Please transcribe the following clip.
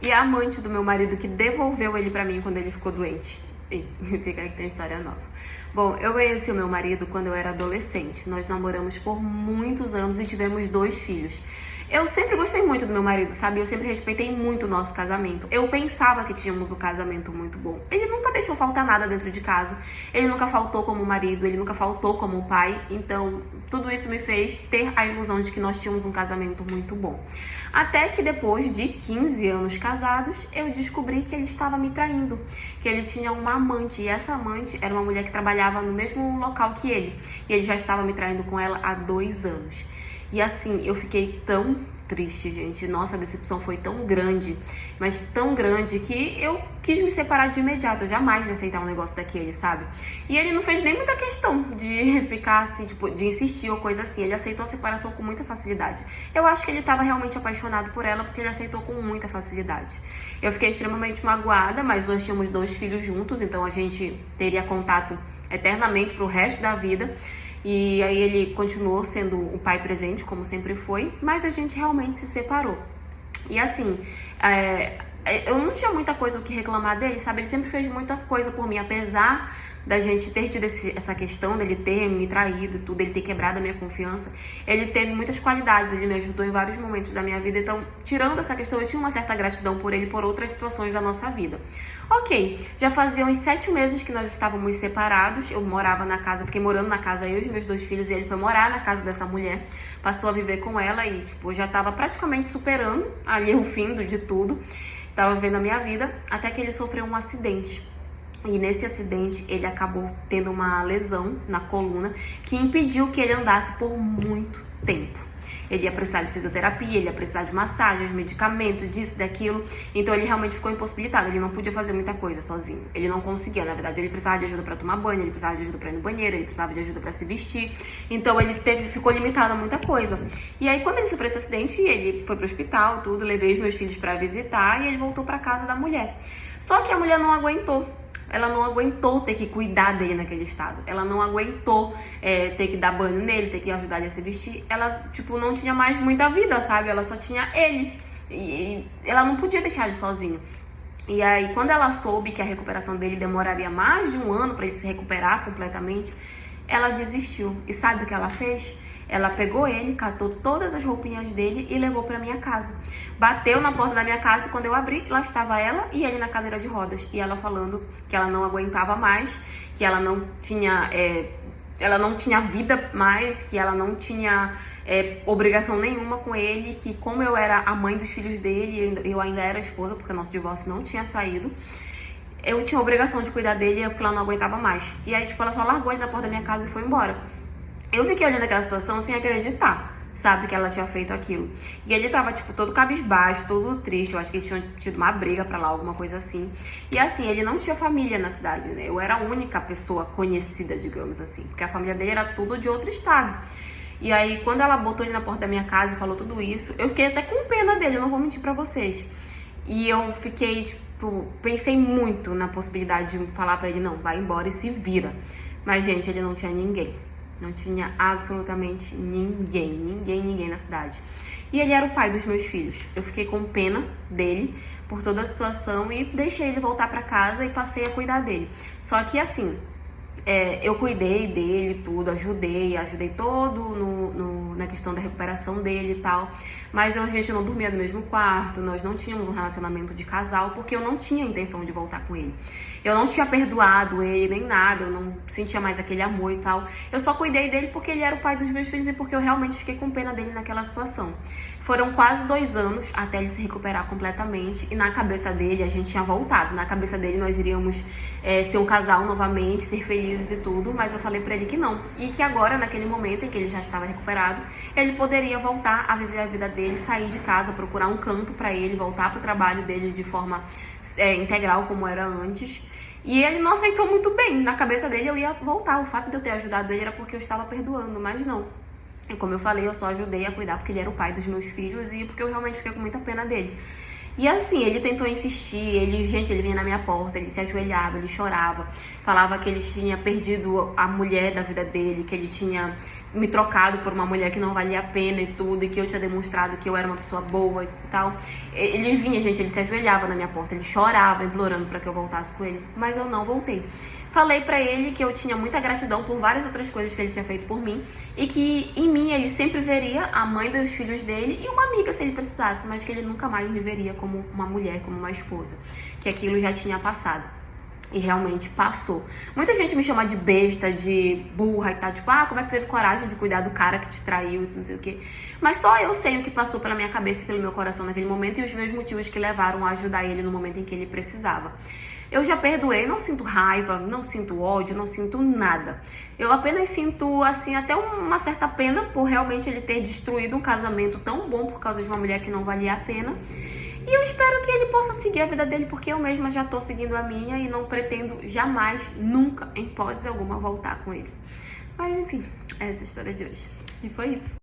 e a amante do meu marido que devolveu ele pra mim quando ele ficou doente. E fica aí que tem história nova. Bom, eu conheci o meu marido quando eu era adolescente. Nós namoramos por muitos anos e tivemos 2 filhos. Eu sempre gostei muito do meu marido, sabe? Eu sempre respeitei muito o nosso casamento. Eu pensava que tínhamos um casamento muito bom. Ele nunca deixou faltar nada dentro de casa. Ele nunca faltou como marido, ele nunca faltou como pai. Então, tudo isso me fez ter a ilusão de que nós tínhamos um casamento muito bom. Até que depois de 15 anos casados, eu descobri que ele estava me traindo. Que ele tinha uma amante. E essa amante era uma mulher que trabalhava no mesmo local que ele. E ele já estava me traindo com ela há 2 anos. E assim, eu fiquei tão triste, gente. Nossa, a decepção foi tão grande, mas tão grande que eu quis me separar de imediato. Eu jamais ia aceitar um negócio daquele, sabe? E ele não fez nem muita questão de ficar assim, tipo, de insistir ou coisa assim. Ele aceitou a separação com muita facilidade. Eu acho que ele estava realmente apaixonado por ela porque ele aceitou com muita facilidade. Eu fiquei extremamente magoada, mas nós tínhamos 2 filhos juntos, então a gente teria contato eternamente pro resto da vida. E aí ele continuou sendo o pai presente, como sempre foi, mas a gente realmente se separou. E assim, eu não tinha muita coisa o que reclamar dele, sabe? Ele sempre fez muita coisa por mim, apesar da gente ter tido essa questão dele ter me traído e tudo, ele ter quebrado a minha confiança. Ele teve muitas qualidades, ele me ajudou em vários momentos da minha vida. Então, tirando essa questão, eu tinha uma certa gratidão por ele, por outras situações da nossa vida. Ok, já fazia uns 7 meses que nós estávamos separados. Eu morava na casa, fiquei morando na casa, eu e meus 2 filhos, e ele foi morar na casa dessa mulher, passou a viver com ela e, tipo, já tava praticamente superando ali o fim de tudo. Tava vivendo a minha vida, até que ele sofreu um acidente. E nesse acidente ele acabou tendo uma lesão na coluna que impediu que ele andasse por muito tempo. Ele ia precisar de fisioterapia, ele ia precisar de massagens, medicamento, disso, daquilo. Então ele realmente ficou impossibilitado, ele não podia fazer muita coisa sozinho. Ele não conseguia, na verdade, ele precisava de ajuda para tomar banho, ele precisava de ajuda para ir no banheiro, ele precisava de ajuda para se vestir. Então ele ficou limitado a muita coisa. E aí quando ele sofreu esse acidente, ele foi pro hospital, tudo, levei os meus filhos para visitar e ele voltou para casa da mulher. Só que a mulher não aguentou. Ela não aguentou ter que cuidar dele naquele estado. Ela não aguentou ter que dar banho nele, ter que ajudar ele a se vestir. Ela, tipo, não tinha mais muita vida, sabe? Ela só tinha ele. E ela não podia deixar ele sozinho. E aí, quando ela soube que a recuperação dele demoraria mais de 1 ano para ele se recuperar completamente, ela desistiu. E sabe o que ela fez? Ela pegou ele, catou todas as roupinhas dele e levou pra minha casa. Bateu na porta da minha casa e quando eu abri, lá estava ela e ele na cadeira de rodas. E ela falando que ela não aguentava mais, que ela não tinha vida mais, que ela não tinha obrigação nenhuma com ele, que como eu era a mãe dos filhos dele, eu ainda era esposa, porque nosso divórcio não tinha saído, eu tinha obrigação de cuidar dele porque ela não aguentava mais. E aí, tipo, ela só largou ele na porta da minha casa e foi embora. Eu fiquei olhando aquela situação sem acreditar, sabe, que ela tinha feito aquilo. E ele tava, tipo, todo cabisbaixo, todo triste. Eu acho que eles tinham tido uma briga pra lá, alguma coisa assim. E assim, ele não tinha família na cidade, né? Eu era a única pessoa conhecida, digamos assim. Porque a família dele era tudo de outro estado. E aí, quando ela botou ele na porta da minha casa e falou tudo isso, eu fiquei até com pena dele, eu não vou mentir pra vocês. E eu fiquei, tipo, pensei muito na possibilidade de falar pra ele, não, vai embora e se vira. Mas, gente, ele não tinha ninguém. Não tinha absolutamente ninguém na cidade. E ele era o pai dos meus filhos. Eu fiquei com pena dele por toda a situação e deixei ele voltar pra casa e passei a cuidar dele. Só que assim, eu cuidei dele, tudo, ajudei todo na questão da recuperação dele e tal. Mas a gente não dormia no mesmo quarto, nós não tínhamos um relacionamento de casal, porque eu não tinha intenção de voltar com ele. Eu não tinha perdoado ele, nem nada, eu não sentia mais aquele amor e tal. Eu só cuidei dele porque ele era o pai dos meus filhos e porque eu realmente fiquei com pena dele naquela situação. Foram quase 2 anos até ele se recuperar completamente e na cabeça dele a gente tinha voltado. Na cabeça dele nós iríamos ser um casal novamente, ser felizes e tudo, mas eu falei pra ele que não. E que agora, naquele momento em que ele já estava recuperado, ele poderia voltar a viver a vida dele, sair de casa, procurar um canto pra ele, voltar pro trabalho dele de forma integral como era antes. E ele não aceitou muito bem. Na cabeça dele eu ia voltar. O fato de eu ter ajudado ele era porque eu estava perdoando, mas não. E como eu falei, eu só ajudei a cuidar porque ele era o pai dos meus filhos e porque eu realmente fiquei com muita pena dele. E assim, ele tentou insistir, ele vinha na minha porta, ele se ajoelhava, ele chorava, falava que ele tinha perdido a mulher da vida dele, que ele tinha me trocado por uma mulher que não valia a pena e tudo, e que eu tinha demonstrado que eu era uma pessoa boa e tal. Ele vinha, gente, ele se ajoelhava na minha porta, ele chorava, implorando pra que eu voltasse com ele, mas eu não voltei. Falei pra ele que eu tinha muita gratidão por várias outras coisas que ele tinha feito por mim e que em mim ele sempre veria a mãe dos filhos dele e uma amiga se ele precisasse, mas que ele nunca mais me veria como uma mulher, como uma esposa, que aquilo já tinha passado. E realmente passou. Muita gente me chama de besta, de burra e tal, tipo, como é que tu teve coragem de cuidar do cara que te traiu e não sei o quê. Mas só eu sei o que passou pela minha cabeça e pelo meu coração naquele momento e os meus motivos que levaram a ajudar ele no momento em que ele precisava. Eu já perdoei, não sinto raiva, não sinto ódio, não sinto nada. Eu apenas sinto, assim, até uma certa pena por realmente ele ter destruído um casamento tão bom por causa de uma mulher que não valia a pena. E eu espero que ele possa seguir a vida dele, porque eu mesma já tô seguindo a minha e não pretendo jamais, nunca, em hipótese alguma, voltar com ele. Mas enfim, essa é a história de hoje. E foi isso.